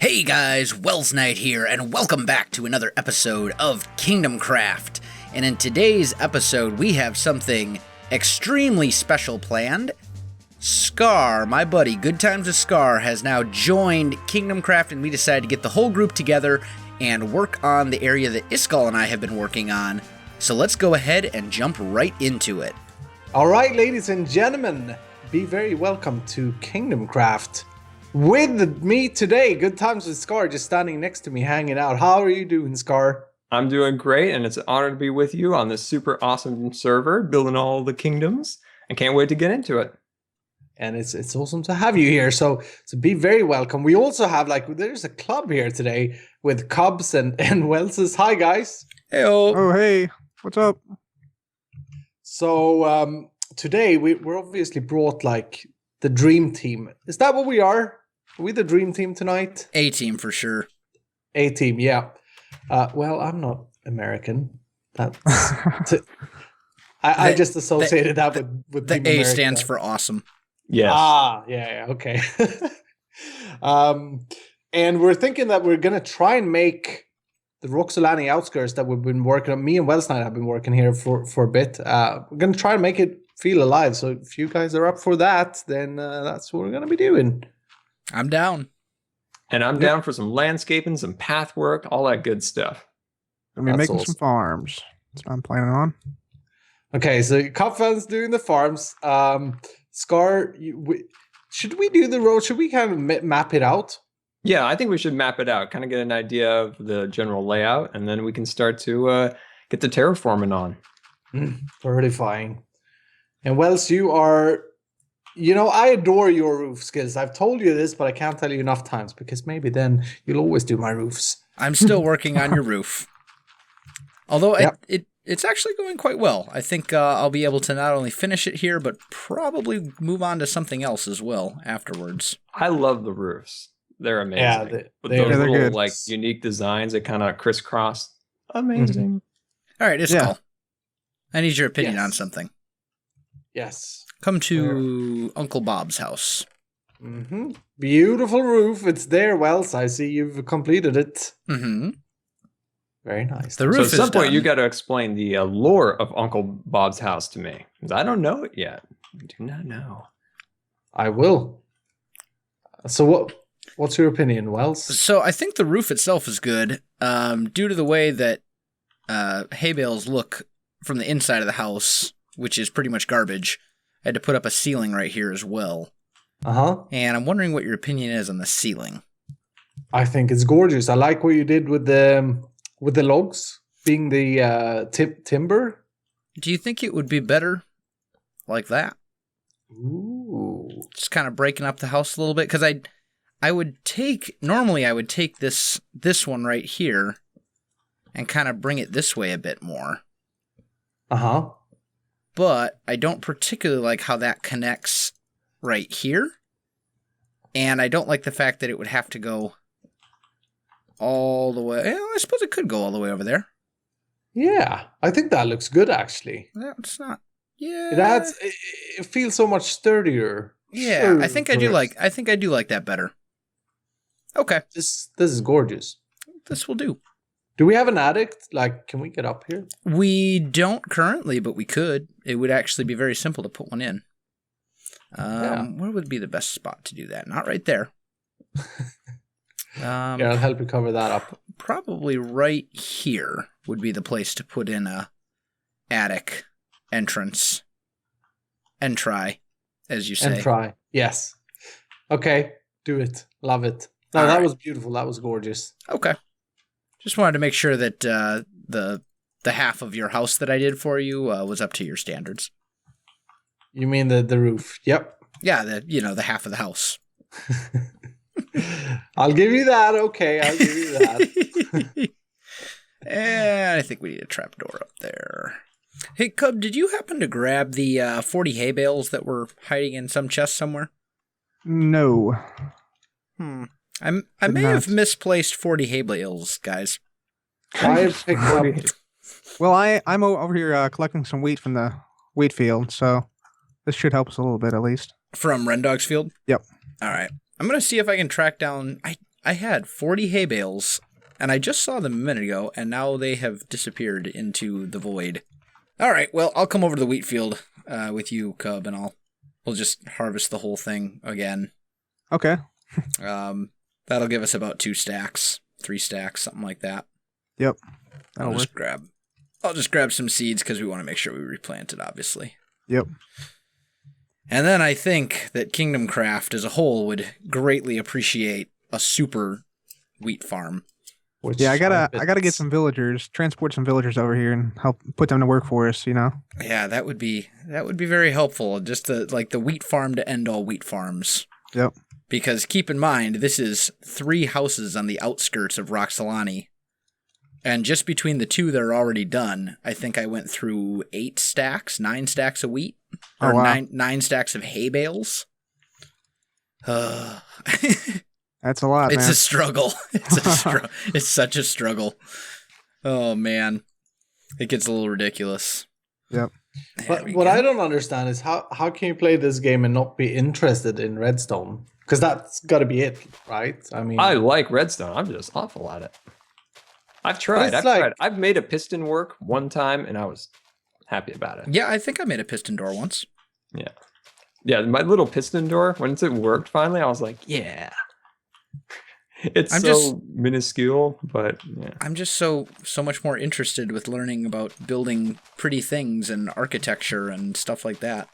Hey guys, Welsknight here, and welcome back to another episode of Kingdomcraft. And in today's episode, we have something extremely special planned. Scar, my buddy, Good Times with Scar, has now joined Kingdomcraft, and we decided to get the whole group together and work on the area that Iskall and I have been working on. So let's go ahead and jump right into it. All right, ladies and gentlemen, be very welcome to Kingdomcraft. With me today, Good Times with Scar, just standing next to me, hanging out. How are you doing, Scar? I'm doing great, and it's an honor to be with you on this super awesome server, building all the kingdoms. I can't wait to get into it. And it's awesome to have you here, so be very welcome. We also have, there's a club here today with Cubs and Welses. Hi, guys. Hey-o. Oh, hey. What's up? So, today we're obviously brought, the dream team. Is that what we are? Are we the dream team tonight? A-team for sure. A-team, yeah. Well, I'm not American. I just associated that with the Team A America. stands for awesome. Yes. Yeah, okay. And we're thinking that we're gonna try and make the Roxolani outskirts that we've been working on. Me and Welsknight have been working here for a bit. We're gonna try and make it feel alive. So if you guys are up for that, then that's what we're gonna be doing. I'm down. And I'm down for some landscaping, some path work, all that good stuff. I mean, That's making awesome. some farms. That's what I'm planning on. Okay, so Cup fans doing the farms. Scar, should we do the road? Should we kind of map it out? Yeah, I think we should map it out, kind of get an idea of the general layout, and then we can start to get the terraforming on. Pretty fine. And Wells, you are... I adore your roof skills. I've told you this, but I can't tell you enough times because maybe then you'll always do my roofs. I'm still working on your roof. Although Yep. it's actually going quite well. I think I'll be able to not only finish it here, but probably move on to something else as well afterwards. I love the roofs. They're amazing. Yeah, With they're those little, good. unique designs that kind of crisscross. Amazing. All right, Iskall. Yeah. I need your opinion Yes. on something. Yes. Come to Uncle Bob's house. Beautiful roof. It's there, Wells. I see you've completed it. Mm-hmm. Very nice. The So roof at is some point, done. you got to explain the lore of Uncle Bob's house to me, because I don't know it yet. I do not know. I will. So what's your opinion, Wells? So I think the roof itself is good, due to the way that hay bales look from the inside of the house, which is pretty much garbage. I had to put up a ceiling right here as well. Uh-huh. And I'm wondering what your opinion is on the ceiling. I think it's gorgeous. I like what you did with the logs being the timber. Do you think it would be better like that? Ooh. Just kind of breaking up the house a little bit? Because I would take this one right here and kind of bring it this way a bit more. Uh-huh. But I don't particularly like how that connects right here. And I don't like the fact that it would have to go all the way. Well, I suppose it could go all the way over there. Yeah. I think that looks good, actually. That's not... Yeah. It feels so much sturdier. Yeah, I think I do like that better. Okay. This is gorgeous. This will do. Do we have an attic? Can we get up here? We don't currently, but we could. It would actually be very simple to put one in. Where would be the best spot to do that? Not right there. Yeah, I'll help you cover that up. Probably right here would be the place to put in a attic entrance. Entry, as you say. And try. Yes. Okay. Do it. Love it. No, All that right. was beautiful. That was gorgeous. Okay. Just wanted to make sure that the half of your house that I did for you was up to your standards. You mean the roof? Yep. Yeah, the half of the house. I'll give you that. Okay, I'll give you that. And I think we need a trapdoor up there. Hey, Cub, did you happen to grab the 40 hay bales that were hiding in some chest somewhere? No. I Did may not. have misplaced 40 hay bales, guys. I picked up. Well, I'm over here collecting some wheat from the wheat field, so this should help us a little bit at least. From Rendog's field? Yep. All right. I'm going to see if I can track down... I had 40 hay bales, and I just saw them a minute ago, and now they have disappeared into the void. All right, well, I'll come over to the wheat field with you, Cub, and we'll just harvest the whole thing again. Okay. That'll give us about 2 stacks, 3 stacks, something like that. Yep. That'll work. I'll just grab some seeds because we want to make sure we replant it, obviously. Yep. And then I think that Kingdomcraft as a whole would greatly appreciate a super wheat farm. Yeah, I gotta get some villagers, transport some villagers over here and help put them to work for us, you know? Yeah, that would be very helpful. Just the wheat farm to end all wheat farms. Yep. Because keep in mind, this is 3 houses on the outskirts of Roxolani. And just between the 2 that are already done, I think I went through 9 stacks of wheat. Or wow. 9 stacks of hay bales. That's a lot, It's man. a struggle. It's such a struggle. Oh, man. It gets a little ridiculous. Yep. But what I don't understand is how can you play this game and not be interested in redstone? Because that's got to be it, right? I mean, I like redstone. I'm just awful at it. I've tried. I've made a piston work one time, and I was happy about it. Yeah, I think I made a piston door once. Yeah. Yeah, my little piston door, once it worked finally, I was like, yeah. It's minuscule, but yeah. I'm just so much more interested with learning about building pretty things and architecture and stuff like that.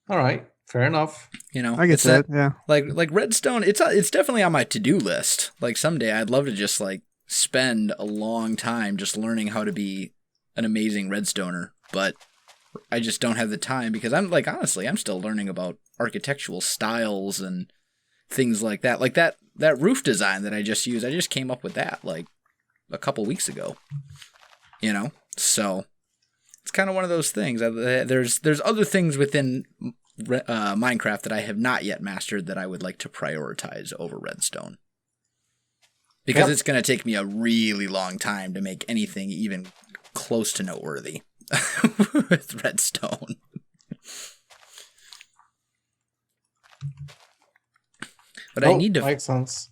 All right, fair enough. You know, I get that. Yeah. Like redstone, it's definitely on my to-do list. Like someday I'd love to just like spend a long time just learning how to be an amazing redstoner, but I just don't have the time because honestly, I'm still learning about architectural styles and things like that. Like that roof design that I just used, I just came up with that like a couple weeks ago, you know? So it's kind of one of those things. There's other things within Minecraft that I have not yet mastered that I would like to prioritize over redstone. Because it's going to take me a really long time to make anything even close to noteworthy with redstone. But I need to makes sense.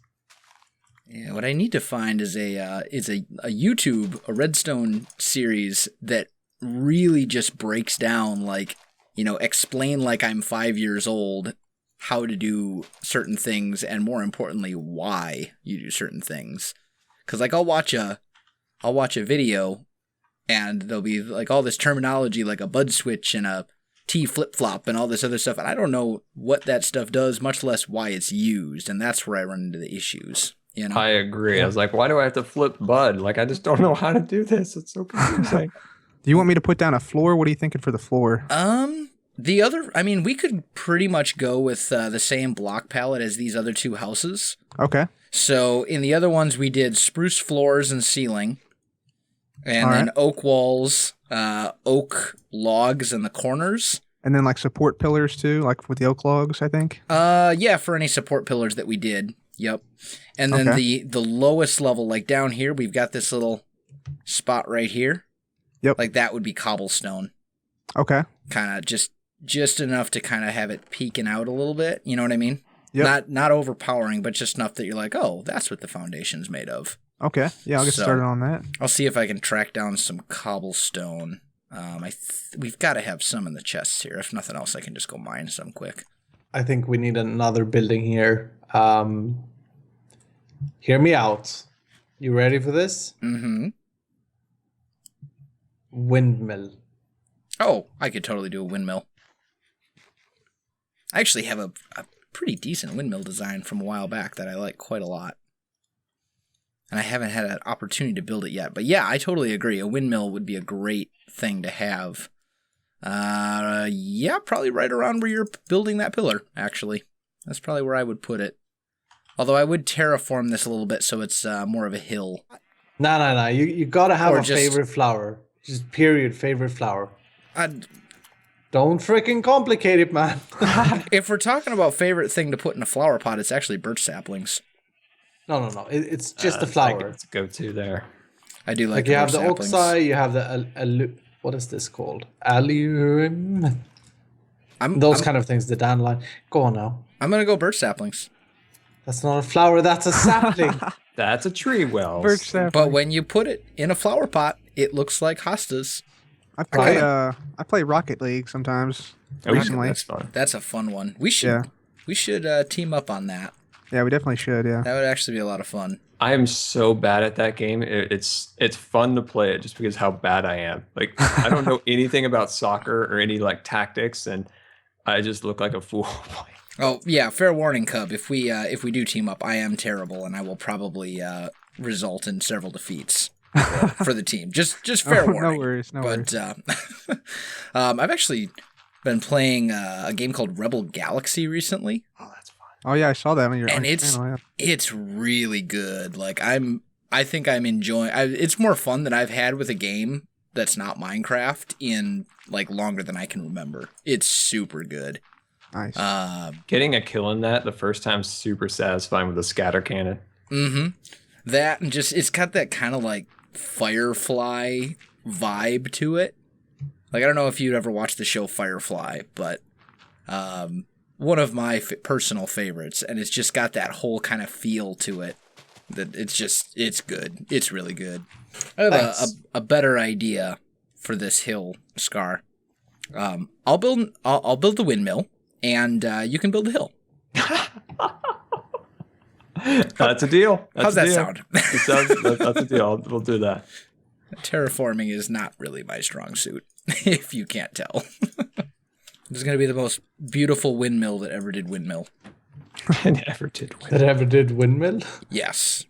Yeah, what I need to find is a YouTube, a redstone series that really just breaks down, like, you know, explain like I'm 5 years old how to do certain things, and more importantly, why you do certain things. Because like I'll watch a video, and there'll be like all this terminology, like a bud switch and a T flip-flop and all this other stuff, and I don't know what that stuff does, much less why it's used, and that's where I run into the issues. You know? I agree. I was like, why do I have to flip bud? Like, I just don't know how to do this. It's so confusing. Do you want me to put down a floor? What are you thinking for the floor? We could pretty much go with the same block palette as these other 2 houses. Okay. So in the other ones, we did spruce floors and ceiling, and then oak walls, oak logs in the corners. And then like support pillars too, like with the oak logs, I think. Yeah, for any support pillars that we did. Yep. And then the lowest level, like down here, we've got this little spot right here. Yep. Like that would be cobblestone. Okay. Kind of just enough to kind of have it peeking out a little bit. You know what I mean? Yep. Not overpowering, but just enough that you're like, oh, that's what the foundation's made of. Okay. Yeah, I'll get started on that. I'll see if I can track down some cobblestone. We've got to have some in the chests here. If nothing else, I can just go mine some quick. I think we need another building here. Hear me out. You ready for this? Mm-hmm. Windmill. Oh, I could totally do a windmill. I actually have a pretty decent windmill design from a while back that I like quite a lot. And I haven't had an opportunity to build it yet. But yeah, I totally agree. A windmill would be a great thing to have. Yeah, probably right around where you're building that pillar, actually. That's probably where I would put it. Although I would terraform this a little bit so it's more of a hill. No. You gotta have a favorite flower. Just period, favorite flower. Don't freaking complicate it, man. If we're talking about favorite thing to put in a flower pot, it's actually birch saplings. No. It's just a flower. It's go-to there. I do like you have the saplings. oxeye, you have the what is this called? Allium. Those kind of things. The dandelion. Go on now. I'm gonna go birch saplings. That's not a flower. That's a sapling. That's a tree, Wells. Birch sapling. But when you put it in a flower pot, it looks like hostas. I play Rocket League sometimes. Oh, recently. that's fun. That's a fun one. We should team up on that. Yeah, we definitely should. Yeah. That would actually be a lot of fun. I am so bad at that game. It's fun to play it just because how bad I am. Like I don't know anything about soccer or any like tactics, and I just look like a fool. Oh yeah, fair warning, Cub. If we do team up, I am terrible, and I will probably result in several defeats for the team. Just fair warning. No worries. No worries. I've actually been playing a game called Rebel Galaxy recently. Oh, that's fun. Oh yeah, I saw that on your And channel, it's really good. Like I think I'm enjoying. It's more fun than I've had with a game that's not Minecraft in like longer than I can remember. It's super good. Nice. Getting a kill in that the first time super satisfying with a scatter cannon. Mm-hmm. That and just it's got that kind of like Firefly vibe to it. Like I don't know if you'd ever watched the show Firefly, but one of my personal favorites, and it's just got that whole kind of feel to it. That it's good. It's really good. I have a better idea for this hill, Scar. I'll build the windmill, and you can build the hill. That's a deal. How's that sound? That's a deal. We'll do that. Terraforming is not really my strong suit, if you can't tell. This is going to be the most beautiful windmill that ever did windmill. That ever did windmill. That ever did windmill? Yes.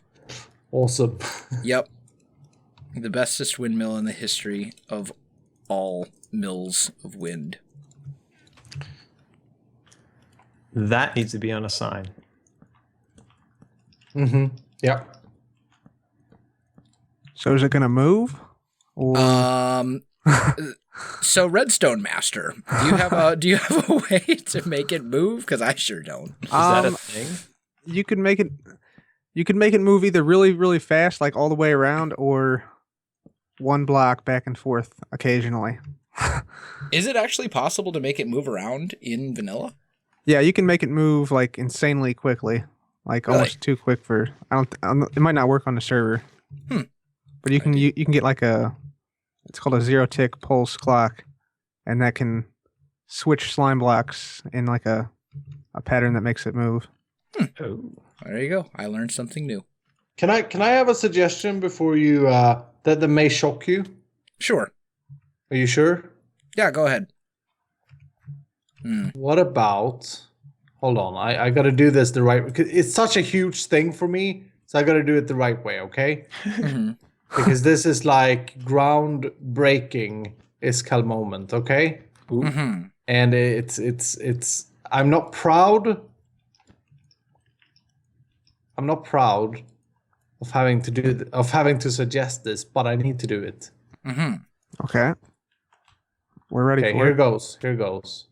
Awesome. Yep. The bestest windmill in the history of all mills of wind. That needs to be on a sign. Mm-hmm. Yep. So is it gonna move? Or... So Redstone Master, do you have a way to make it move? Because I sure don't. Is that a thing? You could make it move either really, really fast, like all the way around, or one block back and forth occasionally. Is it actually possible to make it move around in vanilla? Yeah, you can make it move like insanely quickly, like Really? almost too quick for. It might not work on the server. But you can get like it's called a zero tick pulse clock, and that can switch slime blocks in like a pattern that makes it move. Oh. There you go. I learned something new. Can I have a suggestion before you that may shock you? Sure. Are you sure? Yeah, go ahead. What about? Hold on, I got to do this the right way. It's such a huge thing for me, so I got to do it the right way, okay? Because this is like groundbreaking Iskall moment, okay? Mm-hmm. And it's. I'm not proud. I'm not proud of having to suggest this, but I need to do it. Mm-hmm. Okay. We're ready for Here it. goes. Here goes.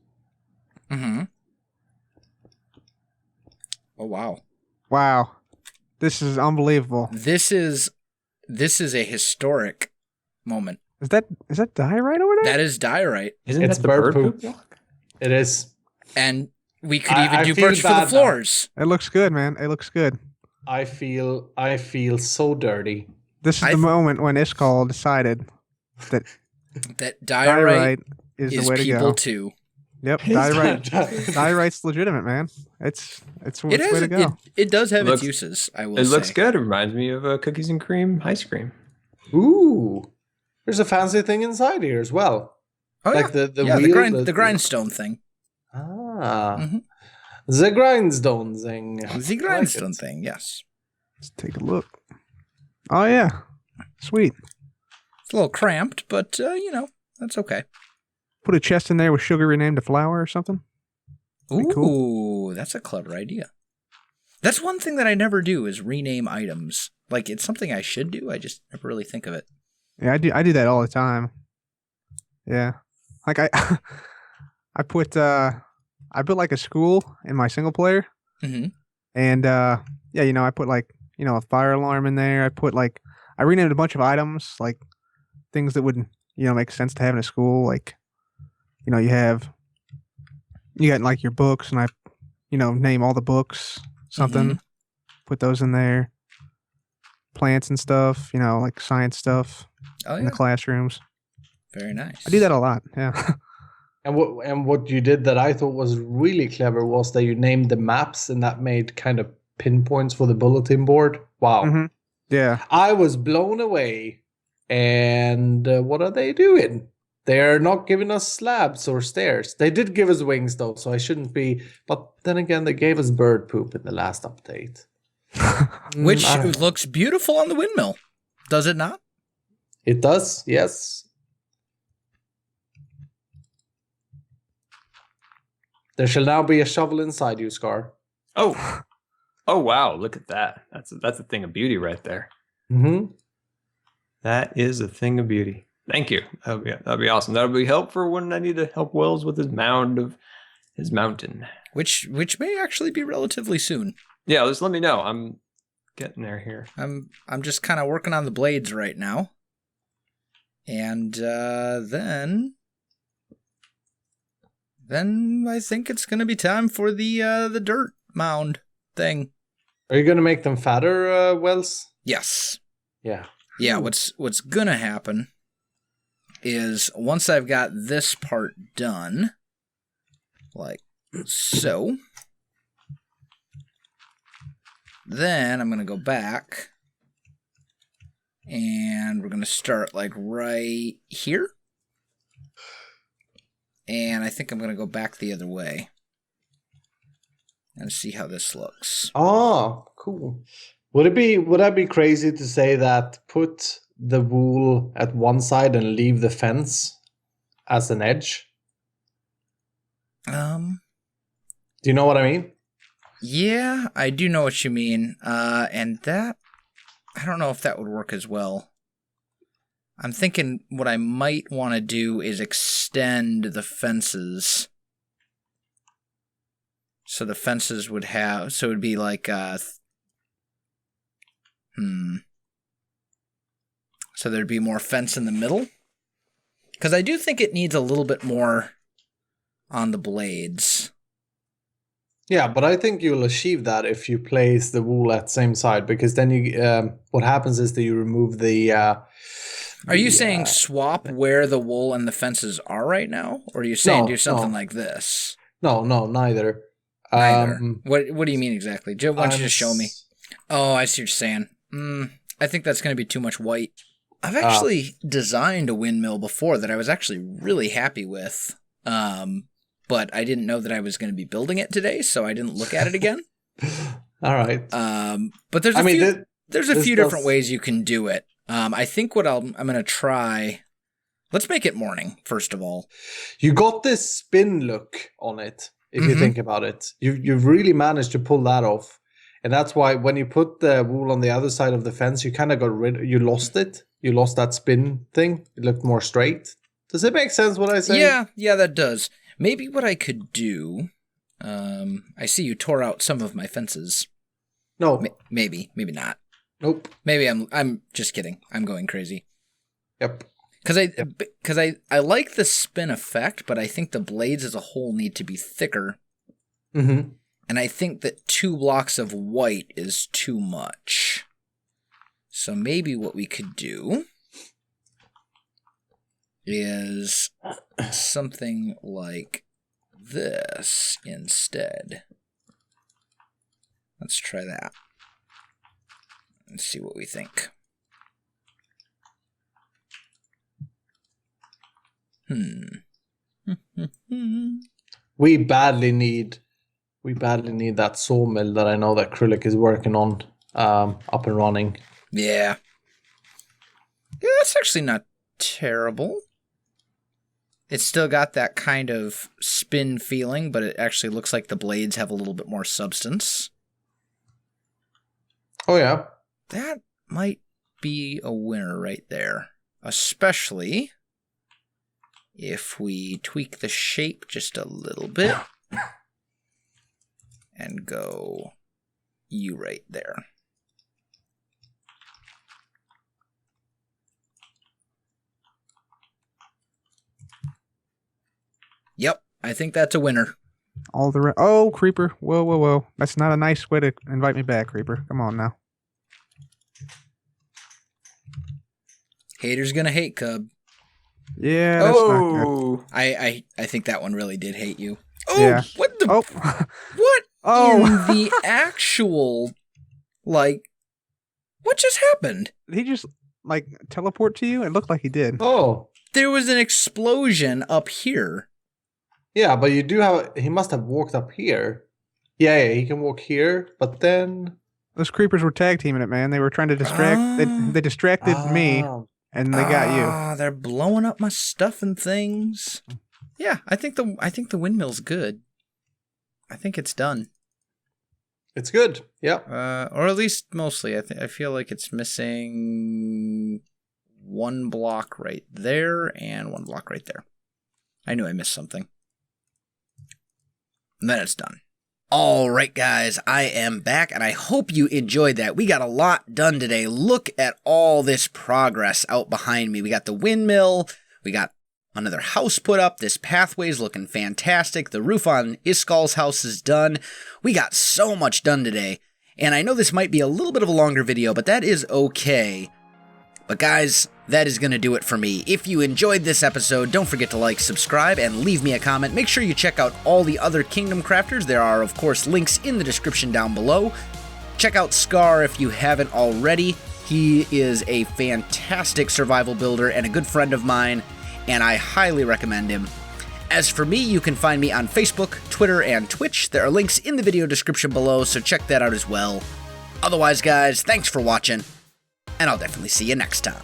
Mm-hmm. Oh wow. Wow. This is unbelievable. This is a historic moment. Is that diorite over there? That is diorite. Isn't It's that the bird bird poop. poop block? It is. And we could I even do feel birch for bad the now. floors. It looks good, man. It looks good. I feel so dirty. This is the moment when Iskall decided that That diorite is is the way to people go. too. Yep, diorite's legitimate, man. It's the way to go. It does have Looks- its uses, I will It say. looks good. It reminds me of cookies and cream ice cream. Ooh, there's a fancy thing inside here as well. Oh, Like yeah. the Yeah, wheel, the grindstone thing. Ah, the grindstone thing. The grindstone thing, yes. Let's take a look. Oh yeah, sweet. It's a little cramped, but, that's okay. Put a chest in there with sugar renamed a flower or something. Ooh, Pretty cool. that's a clever idea. That's one thing that I never do is rename items. Like, it's something I should do, I just never really think of it. Yeah, I do that all the time. Yeah, like I put I built like a school in my single player, Mm-hmm. and I put like a fire alarm in there. I renamed a bunch of items, like things that would make sense to have in a school. Like you got like your books, and I name all the books something. put those in there. Plants and stuff, like science stuff in the classrooms. Very nice. I do that a lot. Yeah. And what you did that I thought was really clever was that you named the maps, and that made kind of pinpoints for the bulletin board. Wow. Mm-hmm. Yeah. I was blown away. And what are they doing? They're not giving us slabs or stairs. They did give us wings, though, so I shouldn't be. But then again, they gave us bird poop in the last update. Which looks beautiful on the windmill. Does it not? It does, yes. There shall now be a shovel inside you, Scar. Oh wow! Look at that. That's a thing of beauty right there. Mm-hmm. That is a thing of beauty. Thank you. That'd be awesome. That'll be help for when I need to help Wells with his mountain. Which may actually be relatively soon. Yeah, just let me know. I'm getting there here. I'm just kind of working on the blades right now, and then I think it's gonna be time for the dirt mound thing. Are you gonna make them fatter, Wells? Yes. Yeah. Yeah. What's gonna happen is once I've got this part done, like so, then I'm gonna go back, and we're gonna start like right here. And I think I'm going to go back the other way and see how this looks. Oh, cool. Would that be crazy to say that put the wool at one side and leave the fence as an edge? Do you know what I mean? Yeah, I do know what you mean. And that, I don't know if that would work as well. I'm thinking what I might want to do is extend the fences. So the fences would have... So it would be like... So there'd be more fence in the middle. Because I do think it needs a little bit more on the blades. Yeah, but I think you'll achieve that if you place the wool at the same side. Because then you... what happens is that you remove the... Are you saying swap where the wool and the fences are right now? Or are you saying do something like this? No, neither. Neither. What do you mean exactly? Joe, why don't you just show me? Oh, I see what you're saying. I think that's going to be too much white. I've actually designed a windmill before that I was actually really happy with. But I didn't know that I was going to be building it today, so I didn't look at it again. All right. But there's a few different ways you can do it. I think what I'm going to try... Let's make it morning, first of all. You got this spin look on it, if you think about it. You've really managed to pull that off. And that's why when you put the wool on the other side of the fence, you kind of you lost it. You lost that spin thing. It looked more straight. Does it make sense what I say? Yeah, that does. Maybe what I could do... I see you tore out some of my fences. No. Maybe not. Nope. Maybe I'm just kidding. I'm going crazy. Yep. Because I like the spin effect, but I think the blades as a whole need to be thicker. Mm-hmm. And I think that 2 blocks of white is too much. So maybe what we could do is something like this instead. Let's try that. Let's see what we think. We badly need that sawmill that I know that Krullik is working on up and running. Yeah, that's actually not terrible. It's still got that kind of spin feeling, but it actually looks like the blades have a little bit more substance. Oh, yeah. That might be a winner right there. Especially if we tweak the shape just a little bit and go you right there. Yep, I think that's a winner. All the oh, creeper! Whoa, whoa, whoa! That's not a nice way to invite me back, creeper. Come on now. Haters gonna hate, Cub. Yeah, that's not good. Oh, I think that one really did hate you. Oh, Yeah. what the? Oh, What Oh. in the actual, like, what just happened? did he just like teleport to you? It looked like he did. Oh, There was an explosion up here. yeah, but you do have. He must have walked up here. Yeah, he can walk here, but then Those creepers were tag teaming it, man. They were trying to distract. Ah. They distracted me, Ah, and they got you. Ah, they're blowing up my stuff and things. Yeah, I think the windmill's good. I think it's done. It's good. Yeah. Or at least mostly. I feel like it's missing one block right there and one block right there. I knew I missed something. And then it's done. All right, guys, I am back, and I hope you enjoyed that. We got a lot done today. Look at all this progress out behind me. We got the windmill. We got another house put up. This pathway's looking fantastic. The roof on Iskal's house is done. We got so much done today. And I know this might be a little bit of a longer video, but that is okay. But guys, that is going to do it for me. If you enjoyed this episode, don't forget to like, subscribe, and leave me a comment. Make sure you check out all the other Kingdom Crafters. There are, of course, links in the description down below. Check out Scar if you haven't already. He is a fantastic survival builder and a good friend of mine, and I highly recommend him. As for me, you can find me on Facebook, Twitter, and Twitch. There are links in the video description below, so check that out as well. Otherwise, guys, thanks for watching, and I'll definitely see you next time.